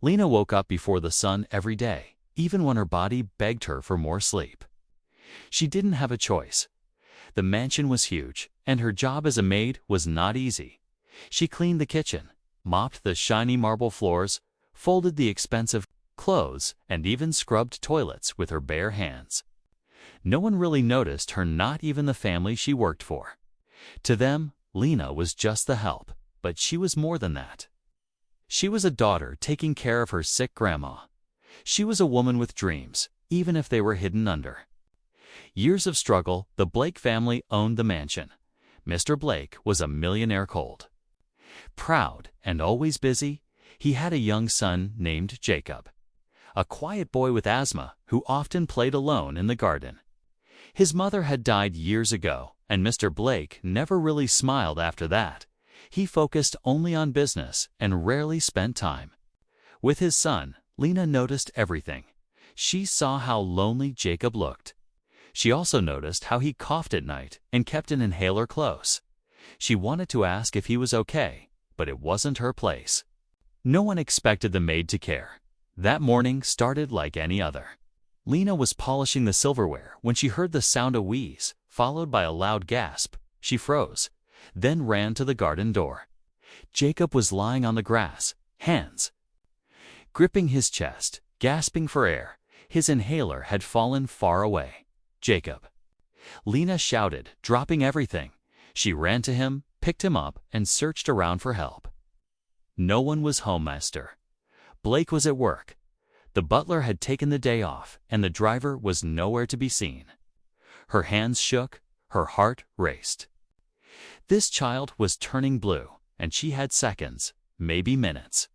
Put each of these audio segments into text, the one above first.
Lena woke up before the sun every day, even when her body begged her for more sleep. She didn't have a choice. The mansion was huge, and her job as a maid was not easy. She cleaned the kitchen, mopped the shiny marble floors, folded the expensive clothes, and even scrubbed toilets with her bare hands. No one really noticed her, not even the family she worked for. To them, Lena was just the help, but she was more than that. She was a daughter taking care of her sick grandma. She was a woman with dreams, even if they were hidden under years of struggle. The Blake family owned the mansion. Mr. Blake was a millionaire cold. Proud and always busy, he had a young son named Jacob, a quiet boy with asthma who often played alone in the garden. His mother had died years ago, and Mr. Blake never really smiled after that. He focused only on business and rarely spent time with his son. Lena noticed everything. She saw how lonely Jacob looked. She also noticed how he coughed at night and kept an inhaler close. She wanted to ask if he was okay, but it wasn't her place. No one expected the maid to care. That morning started like any other. Lena was polishing the silverware when she heard the sound of wheeze, followed by a loud gasp. She froze, then ran to the garden door. Jacob was lying on the grass, hands gripping his chest, gasping for air. His inhaler had fallen far away. "Jacob!" Lena shouted, dropping everything. She ran to him, picked him up, and searched around for help. No one was home. Master Blake was at work. The butler had taken the day off, and the driver was nowhere to be seen. Her hands shook, her heart raced. This child was turning blue, and she had seconds, maybe minutes.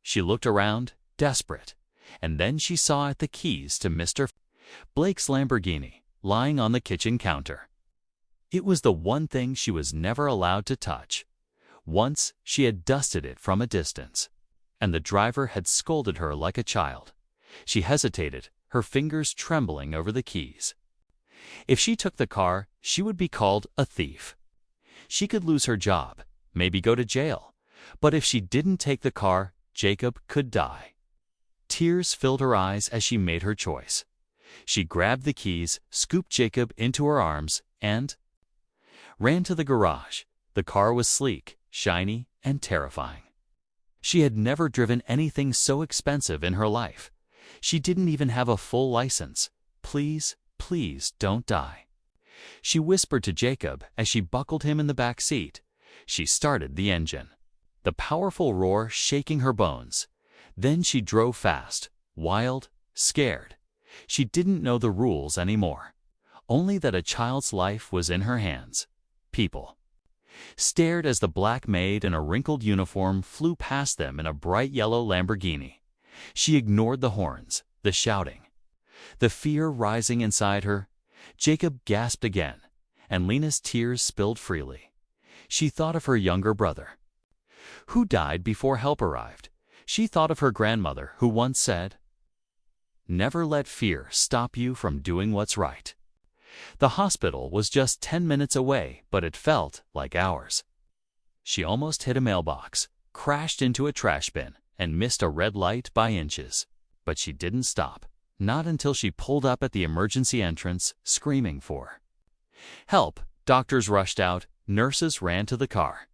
She looked around, desperate, and then she saw the keys to Mr. Blake's Lamborghini lying on the kitchen counter. It was the one thing she was never allowed to touch. Once she had dusted it from a distance, and the driver had scolded her like a child. She hesitated, her fingers trembling over the keys. If she took the car, she would be called a thief. She could lose her job, maybe go to jail. But if she didn't take the car, Jacob could die. Tears filled her eyes as she made her choice. She grabbed the keys, scooped Jacob into her arms, and ran to the garage. The car was sleek, shiny, and terrifying. She had never driven anything so expensive in her life. She didn't even have a full license. "Please, please don't die," she whispered to Jacob as she buckled him in the back seat. She started the engine, the powerful roar shaking her bones. Then she drove fast, wild, scared. She didn't know the rules anymore, only that a child's life was in her hands. People stared as the black maid in a wrinkled uniform flew past them in a bright yellow Lamborghini. She ignored the horns, the shouting, the fear rising inside her. Jacob gasped again, and Lena's tears spilled freely. She thought of her younger brother, who died before help arrived. She thought of her grandmother, who once said, "Never let fear stop you from doing what's right." The hospital was just 10 minutes away, but it felt like hours. She almost hit a mailbox, crashed into a trash bin, and missed a red light by inches. But she didn't stop, not until she pulled up at the emergency entrance, screaming for help. Doctors rushed out, nurses ran to the car.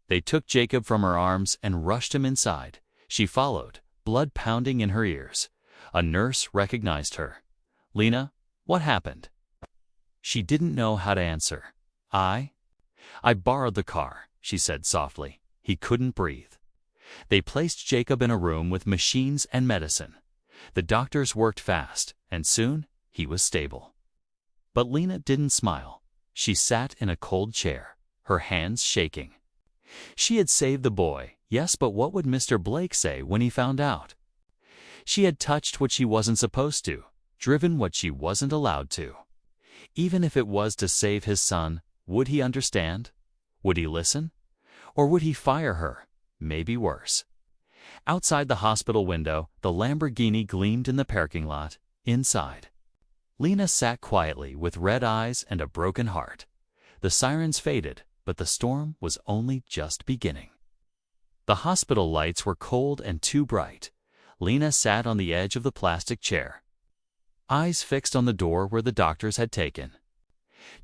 They took Jacob from her arms and rushed him inside. She followed, blood pounding in her ears. A nurse recognized her. "Lena, what happened?" She didn't know how to answer. I borrowed the car," she said softly. He couldn't breathe. They placed Jacob in a room with machines and medicine. The doctors worked fast, and soon he was stable. But Lena didn't smile. She sat in a cold chair, her hands shaking. She had saved the boy, yes, but what would Mr. Blake say when he found out? She had touched what she wasn't supposed to, driven what she wasn't allowed to. Even if it was to save his son, would he understand? Would he listen? Or would he fire her? Maybe worse. Outside the hospital window, the Lamborghini gleamed in the parking lot. Inside, Lena sat quietly with red eyes and a broken heart. The sirens faded, but the storm was only just beginning. The hospital lights were cold and too bright. Lena sat on the edge of the plastic chair, eyes fixed on the door where the doctors had taken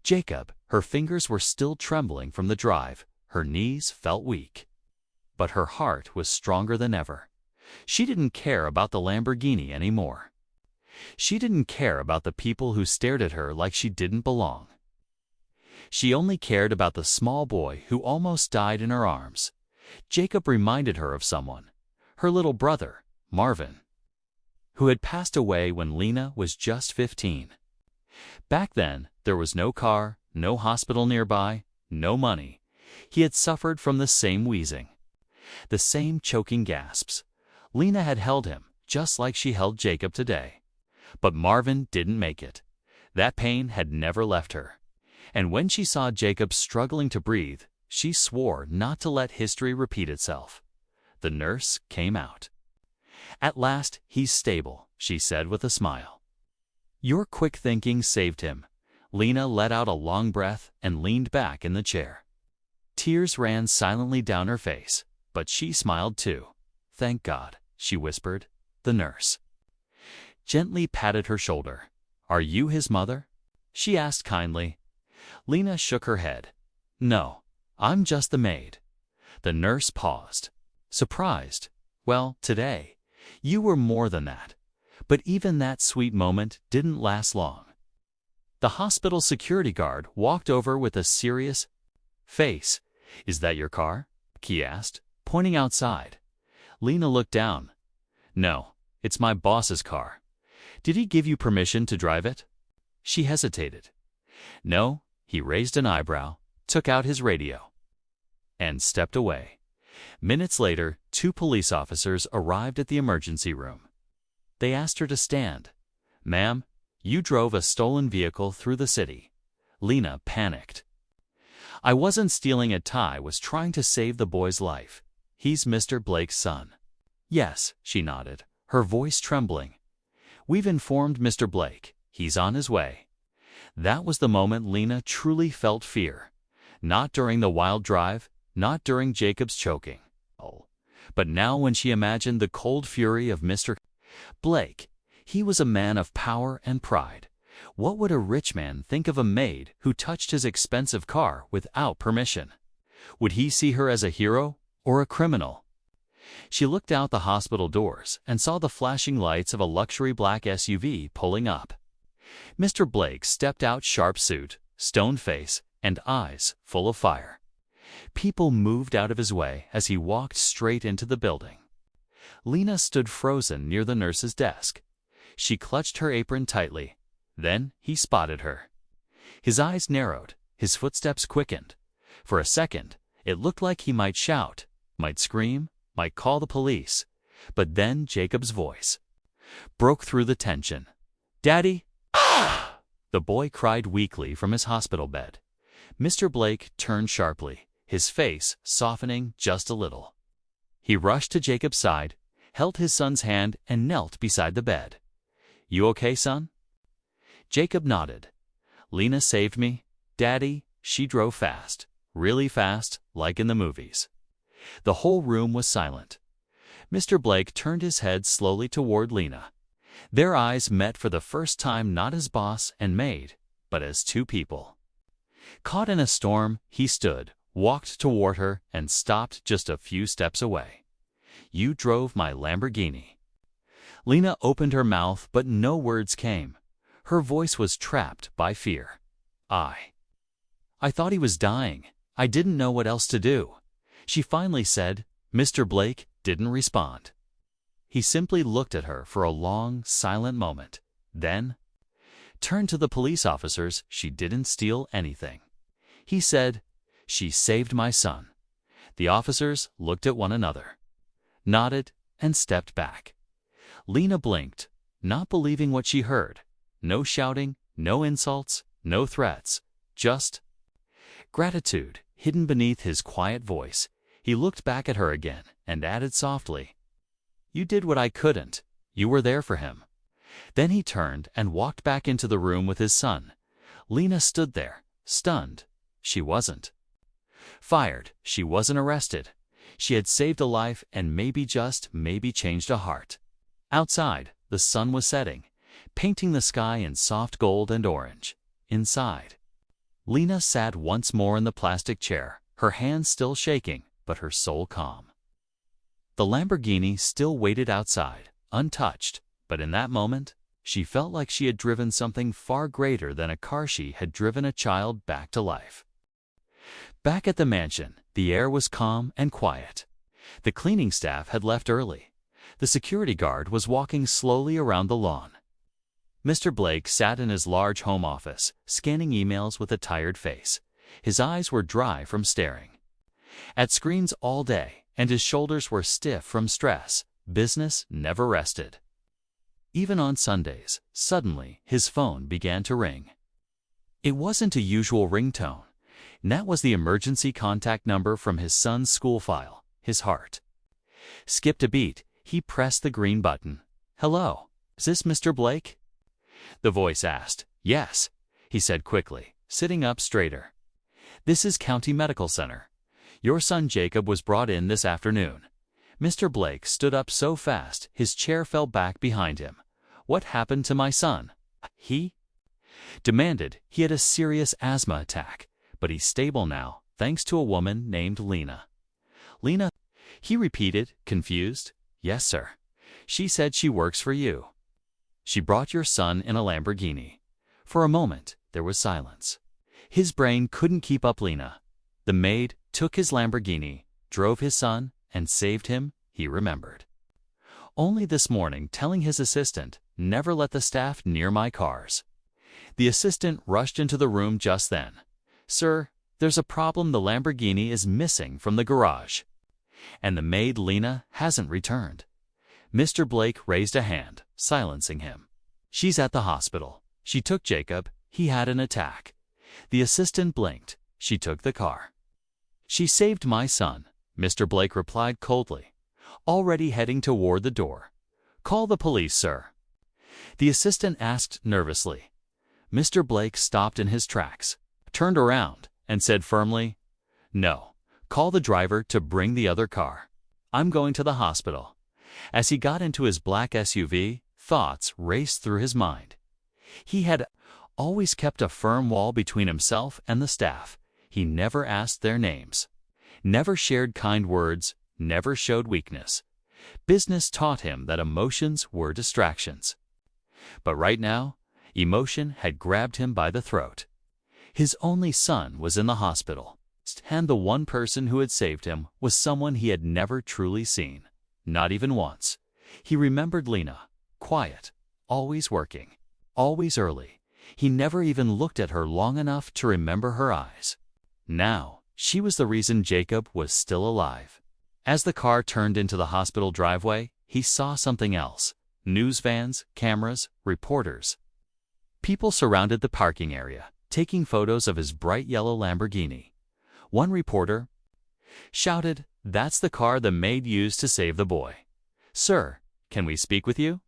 Jacob. Her fingers were still trembling from the drive, her knees felt weak. But her heart was stronger than ever. She didn't care about the Lamborghini anymore. She didn't care about the people who stared at her like she didn't belong. She only cared about the small boy who almost died in her arms. Jacob reminded her of someone, her little brother, Marvin, who had passed away when Lena was just 15. Back then, there was no car, no hospital nearby, no money. He had suffered from the same wheezing, the same choking gasps. Lena had held him, just like she held Jacob today. But Marvin didn't make it. That pain had never left her. And when she saw Jacob struggling to breathe, she swore not to let history repeat itself. The nurse came out. "At last, he's stable," she said with a smile. "Your quick thinking saved him." Lena let out a long breath and leaned back in the chair. Tears ran silently down her face, but she smiled too. "Thank God," she whispered. The nurse gently patted her shoulder. "Are you his mother?" she asked kindly. Lena shook her head. "No, I'm just the maid." The nurse paused, surprised. "Well, today, you were more than that." But even that sweet moment didn't last long. The hospital security guard walked over with a serious face. "Is that your car?" he asked, pointing outside. Lena looked down. "No, it's my boss's car." "Did he give you permission to drive it?" She hesitated. "No." He raised an eyebrow, took out his radio, and stepped away. Minutes later, 2 police officers arrived at the emergency room. They asked her to stand. "Ma'am, you drove a stolen vehicle through the city." Lena panicked. "I wasn't stealing it. Ty was trying to save the boy's life. He's Mr. Blake's son." "Yes," she nodded, her voice trembling. "We've informed Mr. Blake. He's on his way." That was the moment Lena truly felt fear. Not during the wild drive, not during Jacob's choking. But now when she imagined the cold fury of Mr. Blake. He was a man of power and pride. What would a rich man think of a maid who touched his expensive car without permission? Would he see her as a hero or a criminal? She looked out the hospital doors and saw the flashing lights of a luxury black SUV pulling up. Mr. Blake stepped out, sharp suit, stone face, and eyes full of fire. People moved out of his way as he walked straight into the building. Lena stood frozen near the nurse's desk. She clutched her apron tightly. Then he spotted her. His eyes narrowed, his footsteps quickened. For a second, it looked like he might shout, might scream, might call the police. But then Jacob's voice broke through the tension. "Daddy!" The boy cried weakly from his hospital bed. Mr. Blake turned sharply, his face softening just a little. He rushed to Jacob's side, held his son's hand, and knelt beside the bed. "You okay, son?" Jacob nodded. "Lena saved me, Daddy. She drove fast, really fast, like in the movies." The whole room was silent. Mr. Blake turned his head slowly toward Lena. Their eyes met for the first time, not as boss and maid, but as 2 people. Caught in a storm, he stood, walked toward her, and stopped just a few steps away. "You drove my Lamborghini." Lena opened her mouth, but no words came. Her voice was trapped by fear. I thought he was dying. I didn't know what else to do." She finally said. Mr. Blake didn't respond. He simply looked at her for a long, silent moment, then turned to the police officers. "She didn't steal anything," he said. "She saved my son." The officers looked at one another, nodded, and stepped back. Lena blinked, not believing what she heard. No shouting, no insults, no threats, just gratitude hidden beneath his quiet voice. He looked back at her again and added softly, "You did what I couldn't. You were there for him." Then he turned and walked back into the room with his son. Lena stood there, stunned. She wasn't fired. She wasn't arrested. She had saved a life and maybe, just maybe, changed a heart. Outside, the sun was setting, painting the sky in soft gold and orange. Inside, Lena sat once more in the plastic chair, her hands still shaking, but her soul calm. The Lamborghini still waited outside, untouched, but in that moment, she felt like she had driven something far greater than a car. She had driven a child back to life. Back at the mansion, the air was calm and quiet. The cleaning staff had left early. The security guard was walking slowly around the lawn. Mr. Blake sat in his large home office, scanning emails with a tired face. His eyes were dry from staring at screens all day, and his shoulders were stiff from stress. Business never rested. Even on Sundays, suddenly, his phone began to ring. It wasn't a usual ringtone. That was the emergency contact number from his son's school file. His heart skipped a beat. He pressed the green button. "Hello, is this Mr. Blake?" The voice asked. "Yes," he said quickly, sitting up straighter. "This is County Medical Center. Your son Jacob was brought in this afternoon." Mr. Blake stood up so fast his chair fell back behind him. "What happened to my son?" he demanded. "He had a serious asthma attack, but he's stable now, thanks to a woman named Lena." "Lena?" he repeated, confused. "Yes, sir. She said she works for you. She brought your son in a Lamborghini." For a moment, there was silence. His brain couldn't keep up. Lena, the maid, took his Lamborghini, drove his son, and saved him, he remembered. Only this morning telling his assistant, "Never let the staff near my cars." The assistant rushed into the room just then. "Sir, there's a problem. The Lamborghini is missing from the garage. And the maid, Lena, hasn't returned." Mr. Blake raised a hand, silencing him. "She's at the hospital. She took Jacob. He had an attack." The assistant blinked. "She took the car." "She saved my son," Mr. Blake replied coldly, already heading toward the door. "Call the police, sir." The assistant asked nervously. Mr. Blake stopped in his tracks, turned around, and said firmly, "No. Call the driver to bring the other car. I'm going to the hospital." As he got into his black SUV, thoughts raced through his mind. He had always kept a firm wall between himself and the staff. He never asked their names, never shared kind words, never showed weakness. Business taught him that emotions were distractions. But right now, emotion had grabbed him by the throat. His only son was in the hospital, and the one person who had saved him was someone he had never truly seen, not even once. He remembered Lena, quiet, always working, always early. He never even looked at her long enough to remember her eyes. Now, she was the reason Jacob was still alive. As the car turned into the hospital driveway, he saw something else. News vans, cameras, reporters. People surrounded the parking area, taking photos of his bright yellow Lamborghini. One reporter shouted, "That's the car the maid used to save the boy. Sir, can we speak with you?"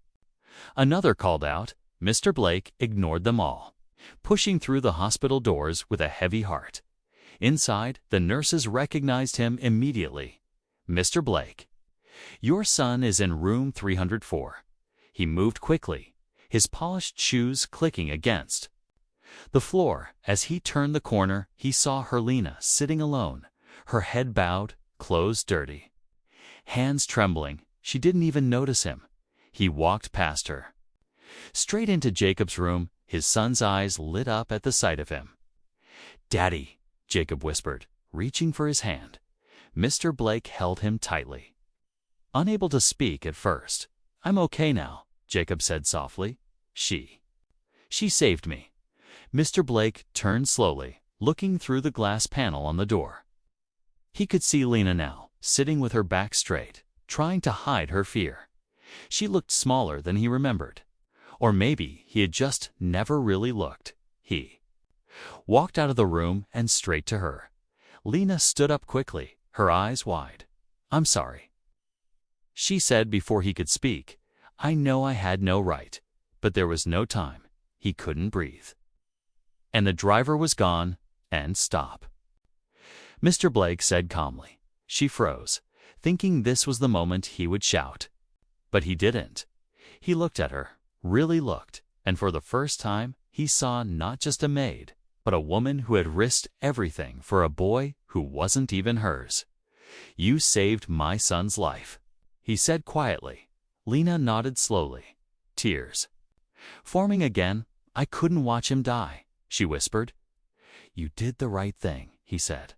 Another called out. Mr. Blake ignored them all, pushing through the hospital doors with a heavy heart. Inside, the nurses recognized him immediately. "Mr. Blake, your son is in room 304. He moved quickly, his polished shoes clicking against the floor. As he turned the corner, he saw Lena sitting alone, her head bowed, clothes dirty, hands trembling. She didn't even notice him. He walked past her, straight into Jacob's room. His son's eyes lit up at the sight of him. "Daddy," Jacob whispered, reaching for his hand. Mr. Blake held him tightly. Unable to speak at first. "I'm okay now," Jacob said softly. She saved me." Mr. Blake turned slowly, looking through the glass panel on the door. He could see Lena now, sitting with her back straight, trying to hide her fear. She looked smaller than he remembered. Or maybe he had just never really looked. He walked out of the room and straight to her. Lena stood up quickly, her eyes wide. "I'm sorry," she said before he could speak. "I know I had no right." But there was no time. He couldn't breathe. And the driver was gone, and stop. Mr. Blake said calmly. She froze, thinking this was the moment he would shout. But he didn't. He looked at her, really looked, and for the first time, he saw not just a maid, but a woman who had risked everything for a boy who wasn't even hers. "You saved my son's life," he said quietly. Lena nodded slowly, tears forming again. "I couldn't watch him die," she whispered. "You did the right thing," he said.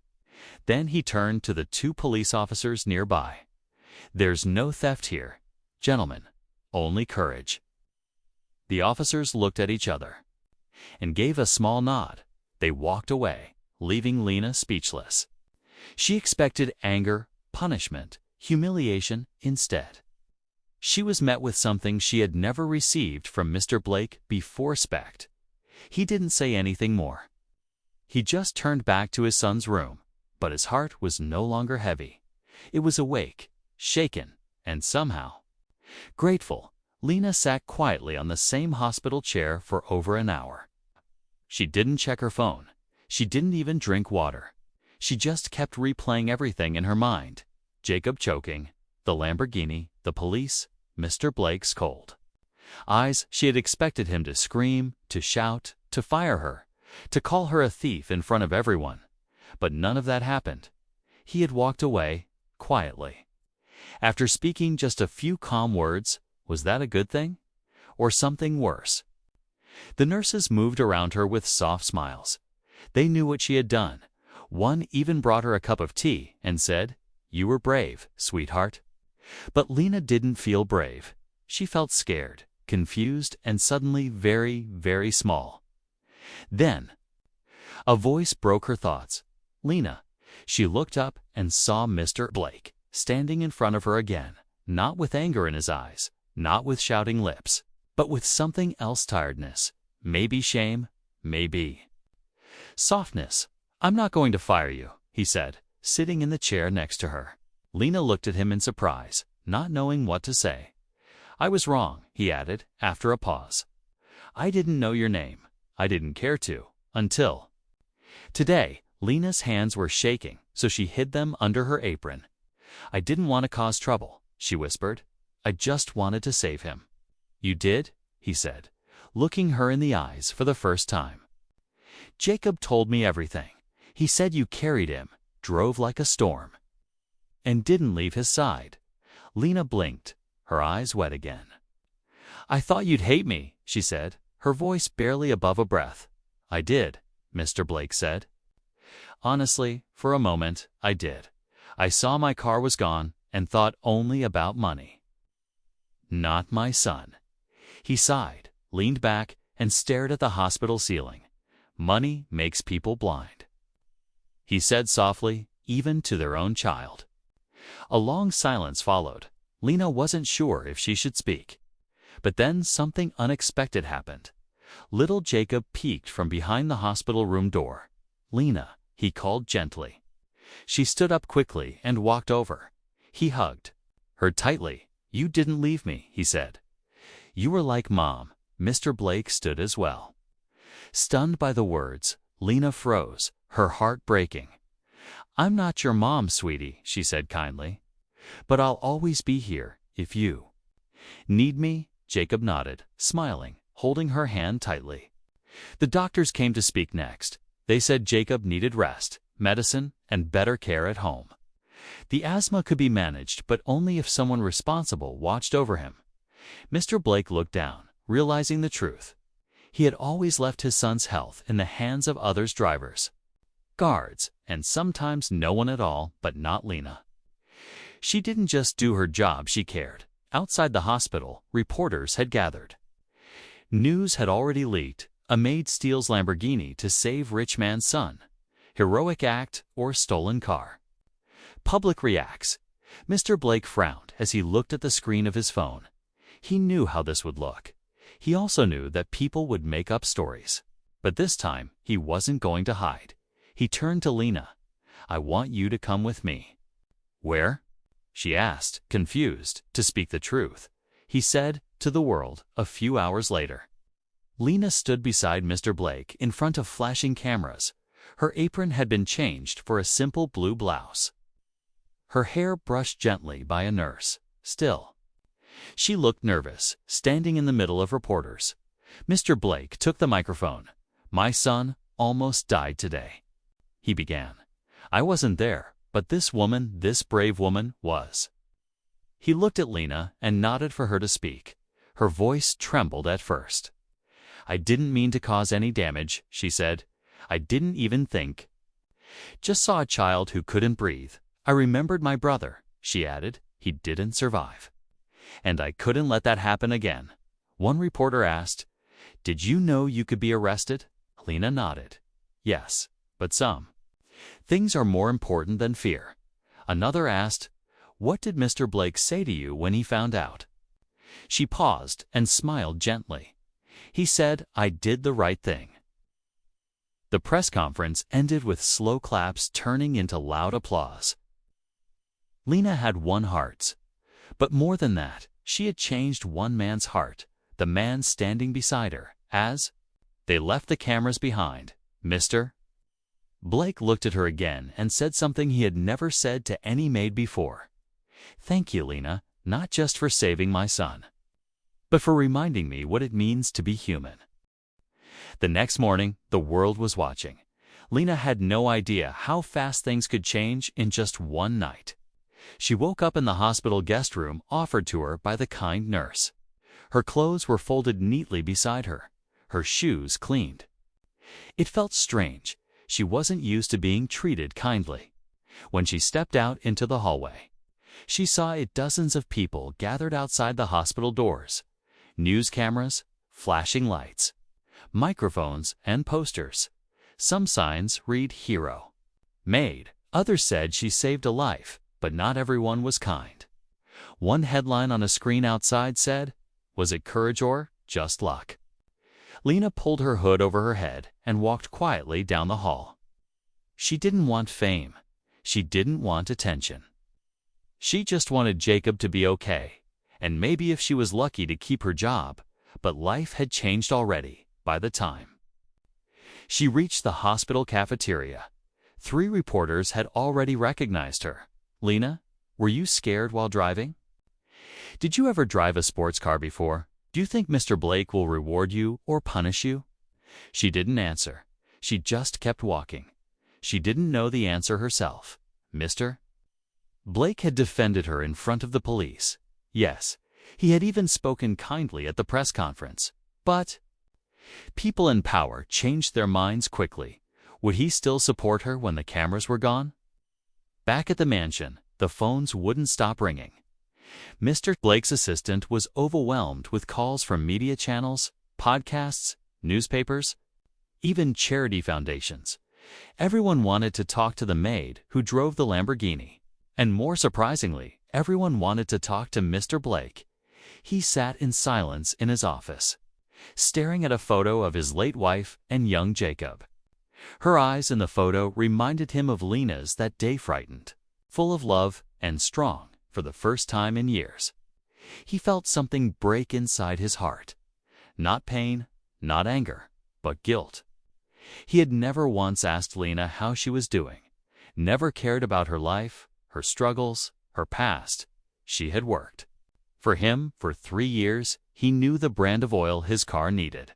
Then he turned to the two police officers nearby. "There's no theft here, gentlemen, only courage." The officers looked at each other and gave a small nod. They walked away, leaving Lena speechless. She expected anger, punishment, humiliation instead. She was met with something she had never received from Mr. Blake before. Respect. He didn't say anything more. He just turned back to his son's room, but his heart was no longer heavy. It was awake, shaken, and somehow grateful. Lena sat quietly on the same hospital chair for over an hour. She didn't check her phone. She didn't even drink water. She just kept replaying everything in her mind. Jacob choking, the Lamborghini, the police, Mr. Blake's cold eyes. She had expected him to scream, to shout, to fire her, to call her a thief in front of everyone. But none of that happened. He had walked away, quietly. After speaking just a few calm words, was that a good thing? Or something worse? The nurses moved around her with soft smiles. They knew what she had done. One even brought her a cup of tea and said, "You were brave, sweetheart." But Lena didn't feel brave. She felt scared, confused, and suddenly very, very small. Then a voice broke her thoughts. "Lena." She looked up and saw Mr. Blake standing in front of her again, not with anger in his eyes, not with shouting lips, but with something else. Tiredness, maybe shame, maybe softness. "I'm not going to fire you," he said, sitting in the chair next to her. Lena looked at him in surprise, not knowing what to say. "I was wrong," he added, after a pause. "I didn't know your name. I didn't care to, until today." Lena's hands were shaking, so she hid them under her apron. "I didn't want to cause trouble," she whispered. "I just wanted to save him." "You did?" he said, looking her in the eyes for the first time. "Jacob told me everything. He said you carried him, drove like a storm, and didn't leave his side." Lena blinked, her eyes wet again. "I thought you'd hate me," she said, her voice barely above a breath. "I did," Mr. Blake said. "Honestly, for a moment, I did. I saw my car was gone and thought only about money. Not my son." He sighed, leaned back, and stared at the hospital ceiling. "Money makes people blind," he said softly, "even to their own child." A long silence followed. Lena wasn't sure if she should speak. But then something unexpected happened. Little Jacob peeked from behind the hospital room door. "Lena," he called gently. She stood up quickly and walked over. He hugged her tightly. "You didn't leave me," he said. "You were like Mom." Mr. Blake stood as well. Stunned by the words, Lena froze, her heart breaking. "I'm not your mom, sweetie," she said kindly. "But I'll always be here if you need me." Jacob nodded, smiling, holding her hand tightly. The doctors came to speak next. They said Jacob needed rest, medicine, and better care at home. The asthma could be managed, but only if someone responsible watched over him. Mr. Blake looked down, realizing the truth. He had always left his son's health in the hands of others' drivers, guards, and sometimes no one at all, but not Lena. She didn't just do her job, she cared. Outside the hospital, reporters had gathered. News had already leaked. A maid steals Lamborghini to save rich man's son. Heroic act or stolen car. Public reacts. Mr. Blake frowned as he looked at the screen of his phone. He knew how this would look. He also knew that people would make up stories. But this time, he wasn't going to hide. He turned to Lena. "I want you to come with me." "Where?" she asked, confused. "To speak the truth," he said to the world a few hours later. Lena stood beside Mr. Blake in front of flashing cameras. Her apron had been changed for a simple blue blouse. Her hair brushed gently by a nurse. Still, She looked nervous, standing in the middle of reporters. Mr. Blake took the microphone. "My son almost died today," he began. "I wasn't there, but this woman, this brave woman, was." He looked at Lena and nodded for her to speak. Her voice trembled at first. "I didn't mean to cause any damage," she said. "I didn't even think. Just saw a child who couldn't breathe. I remembered my brother," she added. "He didn't survive. And I couldn't let that happen again." One reporter asked, "Did you know you could be arrested?" Lena nodded. "Yes, but some things are more important than fear." Another asked, "What did Mr. Blake say to you when he found out?" She paused and smiled gently. "He said I did the right thing." The press conference ended with slow claps turning into loud applause. Lena had won hearts. But more than that, she had changed one man's heart, the man standing beside her, as they left the cameras behind. "Mr. Blake looked at her again and said something he had never said to any maid before. "Thank you, Lena, not just for saving my son, but for reminding me what it means to be human." The next morning, the world was watching. Lena had no idea how fast things could change in just one night. She woke up in the hospital guest room offered to her by the kind nurse. Her clothes were folded neatly beside her, her shoes cleaned. It felt strange. She wasn't used to being treated kindly. When she stepped out into the hallway, she saw dozens of people gathered outside the hospital doors. News cameras, flashing lights, microphones and posters. Some signs read "Hero," "Maid." Others said she saved a life, but not everyone was kind. One headline on a screen outside said, "Was it courage or just luck?" Lena pulled her hood over her head and walked quietly down the hall. She didn't want fame. She didn't want attention. She just wanted Jacob to be okay, and maybe if she was lucky to keep her job, but life had changed already by the time. She reached the hospital cafeteria. 3 reporters had already recognized her. "Lena, were you scared while driving? Did you ever drive a sports car before? Do you think Mr. Blake will reward you or punish you?" She didn't answer. She just kept walking. She didn't know the answer herself. Mr. Blake had defended her in front of the police. Yes, he had even spoken kindly at the press conference. But people in power changed their minds quickly. Would he still support her when the cameras were gone? Back at the mansion, the phones wouldn't stop ringing. Mr. Blake's assistant was overwhelmed with calls from media channels, podcasts, newspapers, even charity foundations. Everyone wanted to talk to the maid who drove the Lamborghini. And more surprisingly, everyone wanted to talk to Mr. Blake. He sat in silence in his office, staring at a photo of his late wife and young Jacob. Her eyes in the photo reminded him of Lena's that day, frightened, full of love, and strong for the first time in years. He felt something break inside his heart. Not pain, not anger, but guilt. He had never once asked Lena how she was doing, never cared about her life, her struggles, her past. She had worked for him for 3 years. He knew the brand of oil his car needed,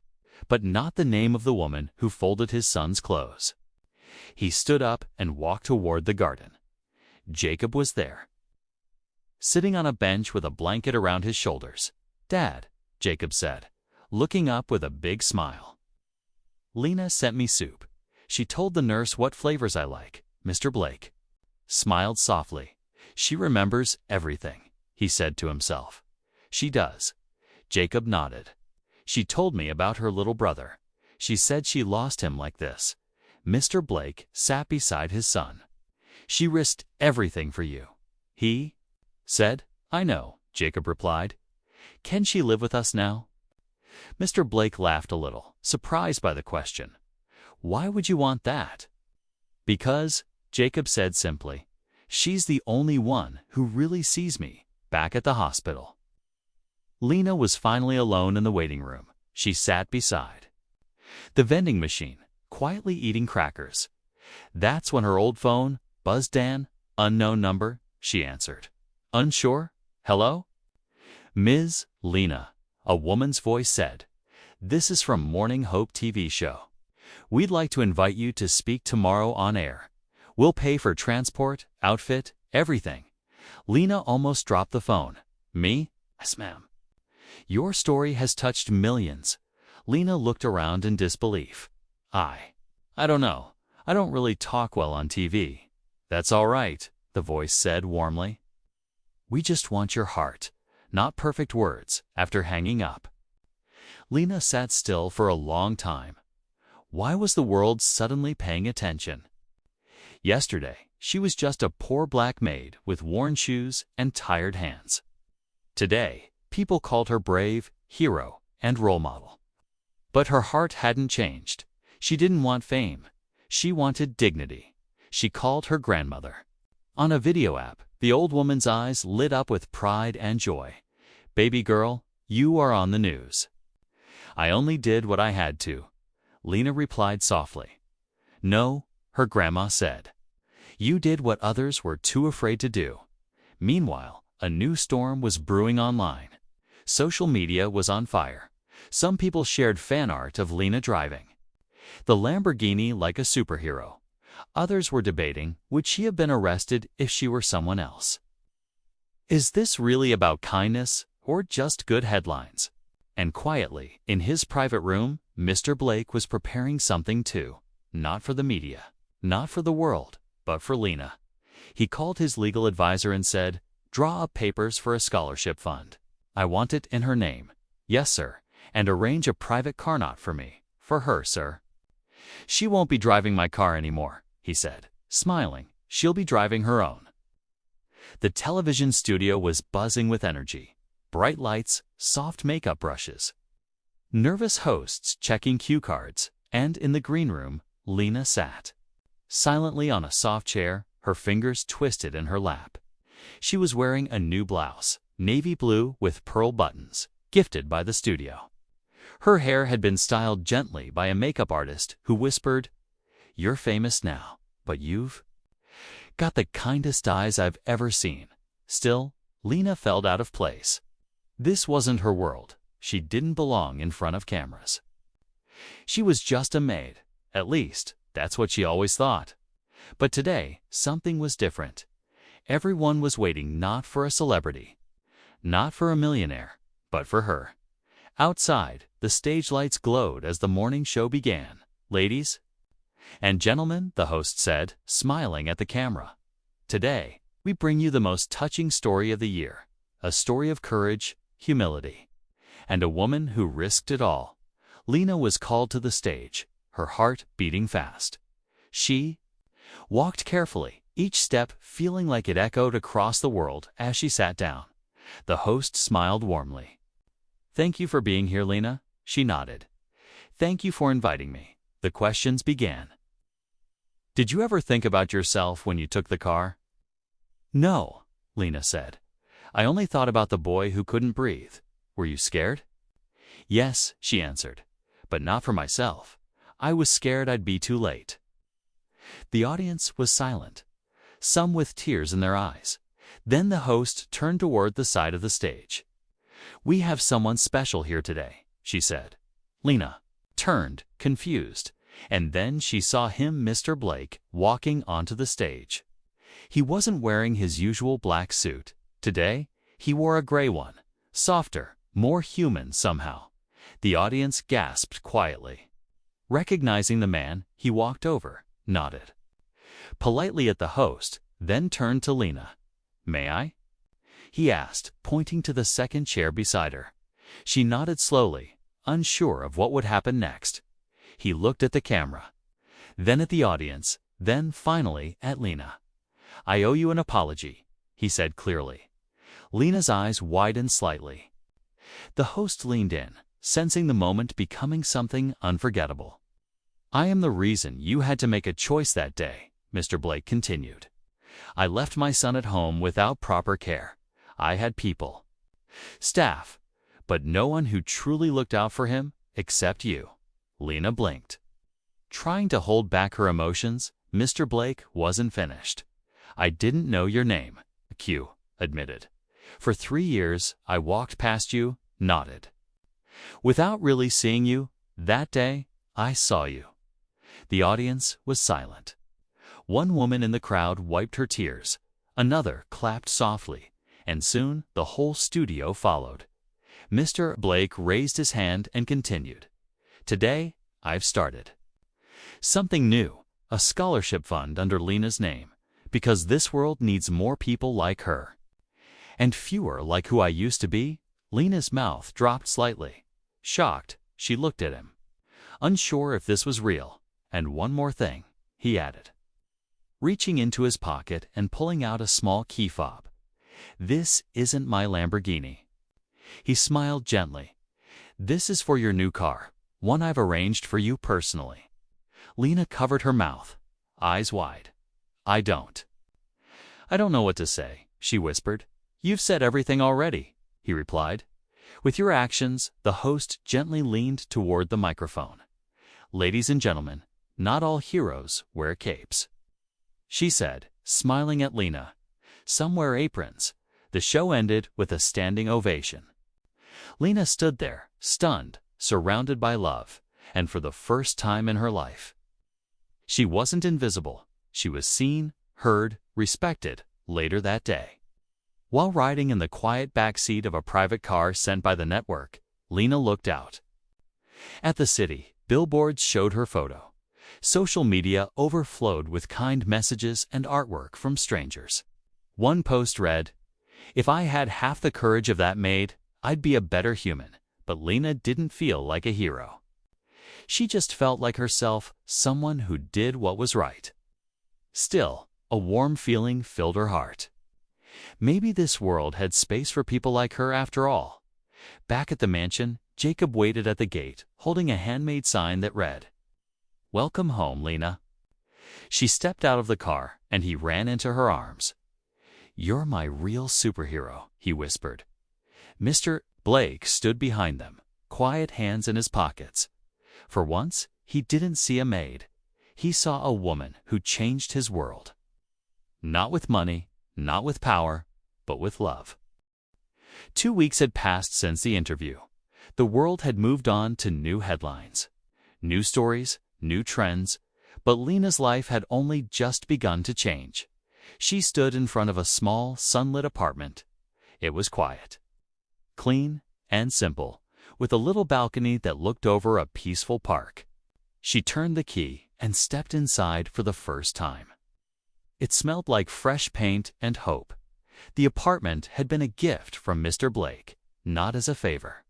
but not the name of the woman who folded his son's clothes. He stood up and walked toward the garden. Jacob was there, sitting on a bench with a blanket around his shoulders. "Dad," Jacob said, looking up with a big smile. "Lena sent me soup. She told the nurse what flavors I like." Mr. Blake smiled softly. "She remembers everything," he said to himself. "She does." Jacob nodded. "She told me about her little brother. She said she lost him like this." Mr. Blake sat beside his son. "She risked everything for you." He said, "I know," Jacob replied. "Can she live with us now?" Mr. Blake laughed a little, surprised by the question. "Why would you want that?" "Because," Jacob said simply, "she's the only one who really sees me." Back at the hospital, Lena was finally alone in the waiting room. She sat beside the vending machine, quietly eating crackers. That's when her old phone buzzed. "Dan, unknown number," she answered. "Unsure? Hello?" Ms. Lena, a woman's voice said, "This is from Morning Hope TV show. We'd like to invite you to speak tomorrow on air. We'll pay for transport, outfit, everything." Lena almost dropped the phone. "Me?" "Yes, ma'am." "Your story has touched millions." Lena looked around in disbelief. I don't know. I don't really talk well on TV." "That's all right," the voice said warmly. "We just want your heart, not perfect words." After hanging up, Lena sat still for a long time. Why was the world suddenly paying attention? Yesterday, she was just a poor black maid with worn shoes and tired hands. Today, people called her brave, hero, and role model. But her heart hadn't changed. She didn't want fame. She wanted dignity. She called her grandmother. On a video app, the old woman's eyes lit up with pride and joy. "Baby girl, you are on the news." "I only did what I had to," Lena replied softly. "No," her grandma said. "You did what others were too afraid to do." Meanwhile, a new storm was brewing online. Social media was on fire. Some people shared fan art of Lena driving the Lamborghini like a superhero. Others were debating, would she have been arrested if she were someone else? Is this really about kindness or just good headlines? And quietly, in his private room, Mr. Blake was preparing something too. Not for the media, not for the world, but for Lena. He called his legal advisor and said, "Draw up papers for a scholarship fund. I want it in her name." "Yes, sir. And arrange a private car not for me, for her, sir." "She won't be driving my car anymore," he said, smiling. "She'll be driving her own." The television studio was buzzing with energy. Bright lights, soft makeup brushes, nervous hosts checking cue cards, and in the green room, Lena sat silently on a soft chair, her fingers twisted in her lap. She was wearing a new blouse, navy blue with pearl buttons, gifted by the studio. Her hair had been styled gently by a makeup artist who whispered, "You're famous now, but you've got the kindest eyes I've ever seen." Still, Lena felt out of place. This wasn't her world. She didn't belong in front of cameras. She was just a maid. At least, that's what she always thought. But today, something was different. Everyone was waiting not for a celebrity, not for a millionaire, but for her. Outside, the stage lights glowed as the morning show began. "Ladies and gentlemen," the host said, smiling at the camera, "today, we bring you the most touching story of the year. A story of courage, humility, and a woman who risked it all." Lena was called to the stage, her heart beating fast. She walked carefully, each step feeling like it echoed across the world as she sat down. The host smiled warmly. "Thank you for being here, Lena." She nodded. "Thank you for inviting me." The questions began. "Did you ever think about yourself when you took the car?" "No," Lena said. "I only thought about the boy who couldn't breathe." "Were you scared?" "Yes," she answered, "but not for myself. I was scared I'd be too late." The audience was silent, some with tears in their eyes. Then the host turned toward the side of the stage. "We have someone special here today," she said. Lena turned, confused, and then she saw him, Mr. Blake, walking onto the stage. He wasn't wearing his usual black suit. Today, he wore a gray one, softer, more human somehow. The audience gasped quietly. Recognizing the man, he walked over, nodded politely at the host, then turned to Lena. "May I?" he asked, pointing to the second chair beside her. She nodded slowly, unsure of what would happen next. He looked at the camera, then at the audience, then finally at Lena. "I owe you an apology," he said clearly. Lena's eyes widened slightly. The host leaned in, sensing the moment becoming something unforgettable. "I am the reason you had to make a choice that day," Mr. Blake continued. "I left my son at home without proper care. I had people, staff, but no one who truly looked out for him except you." Lena blinked, trying to hold back her emotions. Mr. Blake wasn't finished. "I didn't know your name," Q admitted. For 3 years, I walked past you, nodded. Without really seeing you, that day, I saw you." The audience was silent. One woman in the crowd wiped her tears, another clapped softly, and soon the whole studio followed. Mr. Blake raised his hand and continued, "Today, I've started something new, a scholarship fund under Lena's name, because this world needs more people like her. And fewer like who I used to be." Lena's mouth dropped slightly. Shocked, she looked at him, unsure if this was real. "And one more thing," he added, reaching into his pocket and pulling out a small key fob. "This isn't my Lamborghini." He smiled gently. "This is for your new car, one I've arranged for you personally." Lena covered her mouth, eyes wide. I don't know what to say," she whispered. "You've said everything already," he replied. With your actions, the host gently leaned toward the microphone. "Ladies and gentlemen, not all heroes wear capes," she said, smiling at Lena. "Some wear aprons." The show ended with a standing ovation. Lena stood there, stunned, surrounded by love, and for the first time in her life. She wasn't invisible. She was seen, heard, respected. Later that day, while riding in the quiet back seat of a private car sent by the network, Lena looked out. At the city, billboards showed her photo. Social media overflowed with kind messages and artwork from strangers. One post read, "If I had half the courage of that Maid, I'd be a better human." But Lena didn't feel like a hero. She just felt like herself, someone who did what was right. Still, a warm feeling filled her heart. Maybe this world had space for people like her after all. Back at the mansion, Jacob waited at the gate, holding a handmade sign that read, "Welcome home, Lena." She stepped out of the car, and he ran into her arms. "You're my real superhero," he whispered. Mr. Blake stood behind them, quiet hands in his pockets. For once, he didn't see a maid. He saw a woman who changed his world. Not with money, not with power, but with love. 2 weeks had passed since the interview. The world had moved on to new headlines, new stories, new trends, but Lena's life had only just begun to change. She stood in front of a small, sunlit apartment. It was quiet, clean, and simple, with a little balcony that looked over a peaceful park. She turned the key and stepped inside for the first time. It smelled like fresh paint and hope. The apartment had been a gift from Mr. Blake, not as a favor.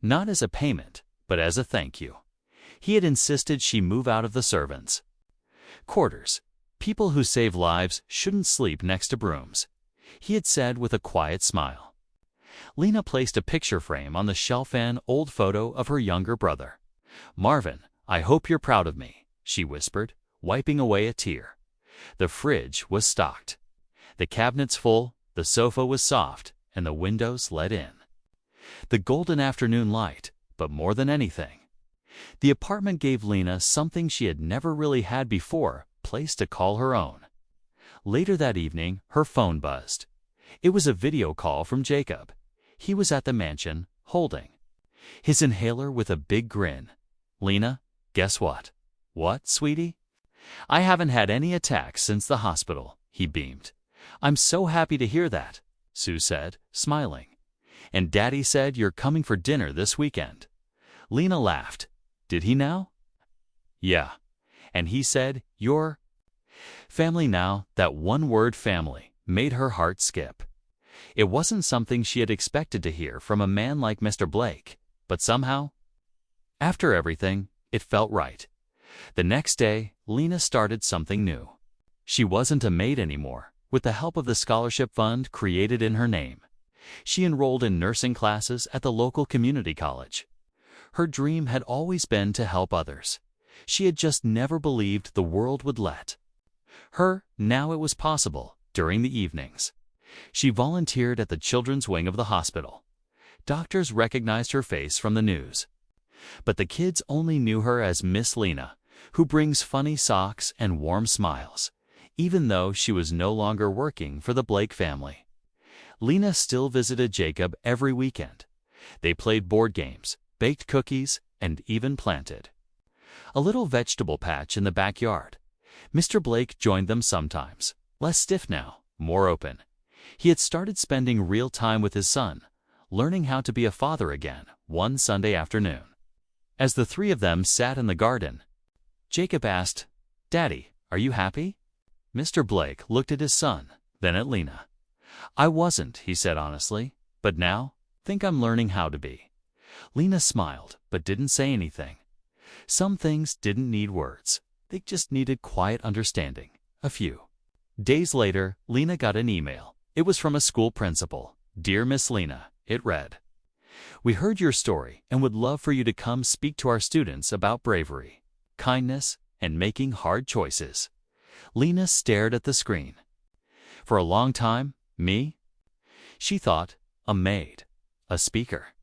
Not as a payment, but as a thank you. He had insisted she move out of the servants' quarters. People who save lives shouldn't sleep next to brooms, he had said with a quiet smile. Lena placed a picture frame on the shelf, an old photo of her younger brother. "Marvin, I hope you're proud of me," she whispered, wiping away a tear. The fridge was stocked. The cabinets full, the sofa was soft, and the windows let in the golden afternoon light. But more than anything, the apartment gave Lena something she had never really had before, place to call her own. Later that evening, her phone buzzed. It was a video call from Jacob. He was at the mansion, holding his inhaler with a big grin. "Lena, guess what?" "What, sweetie?" "I haven't had any attacks since the hospital," he beamed. "I'm so happy to hear that," Sue said, smiling. "And Daddy said you're coming for dinner this weekend." Lena laughed. "Did he now?" "Yeah. And he said, you're family now." That one word, family, made her heart skip. It wasn't something she had expected to hear from a man like Mr. Blake, but somehow, after everything, it felt right. The next day, Lena started something new. She wasn't a maid anymore. With the help of the scholarship fund created in her name, she enrolled in nursing classes at the local community college. Her dream had always been to help others. She had just never believed the world would let her. Now it was possible. During the evenings, she volunteered at the children's wing of the hospital. Doctors recognized her face from the news, but the kids only knew her as Miss Lena, who brings funny socks and warm smiles, even though she was no longer working for the Blake family. Lena still visited Jacob every weekend. They played board games, baked cookies, and even planted a little vegetable patch in the backyard. Mr. Blake joined them sometimes, less stiff now, more open. He had started spending real time with his son, learning how to be a father again one Sunday afternoon. As the three of them sat in the garden, Jacob asked, "Daddy, are you happy?" Mr. Blake looked at his son, then at Lena. "I wasn't," he said honestly, "but now, think I'm learning how to be." Lena smiled, but didn't say anything. Some things didn't need words. They just needed quiet understanding. A few days later, Lena got an email. It was from a school principal. "Dear Miss Lena," it read, "we heard your story and would love for you to come speak to our students about bravery, kindness, and making hard choices." Lena stared at the screen. For a long time, me? She thought, a maid, a speaker.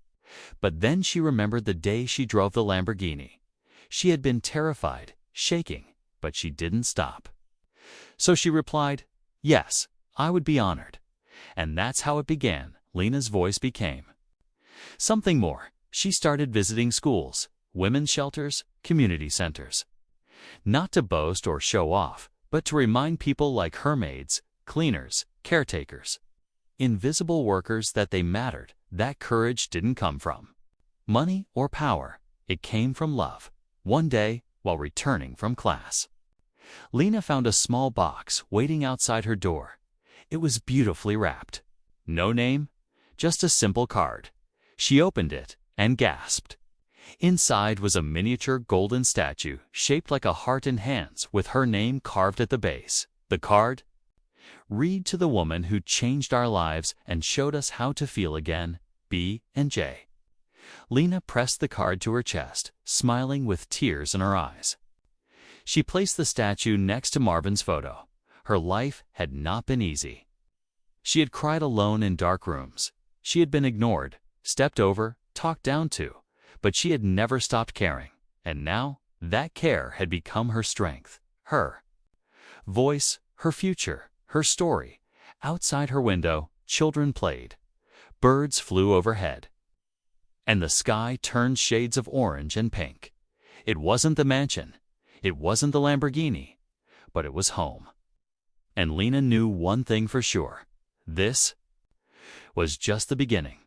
But then she remembered the day she drove the Lamborghini. She had been terrified, shaking, but she didn't stop. So she replied, "Yes, I would be honored." And that's how it began. Lena's voice became something more. She started visiting schools, women's shelters, community centers. Not to boast or show off, but to remind people like her maids, cleaners, caretakers, invisible workers that they mattered. That courage didn't come from money or power. It came from love. One day, while returning from class, Lena found a small box waiting outside her door. It was beautifully wrapped. No name, just a simple card. She opened it and gasped. Inside was a miniature golden statue shaped like a heart and hands with her name carved at the base. The card: "Read to the woman who changed our lives and showed us how to feel again, B and J." Lena pressed the card to her chest, smiling with tears in her eyes. She placed the statue next to Marvin's photo. Her life had not been easy. She had cried alone in dark rooms. She had been ignored, stepped over, talked down to, but she had never stopped caring. And now, that care had become her strength, her voice, her future, her story. Outside her window, children played. Birds flew overhead. And the sky turned shades of orange and pink. It wasn't the mansion. It wasn't the Lamborghini. But it was home. And Lena knew one thing for sure. This was just the beginning.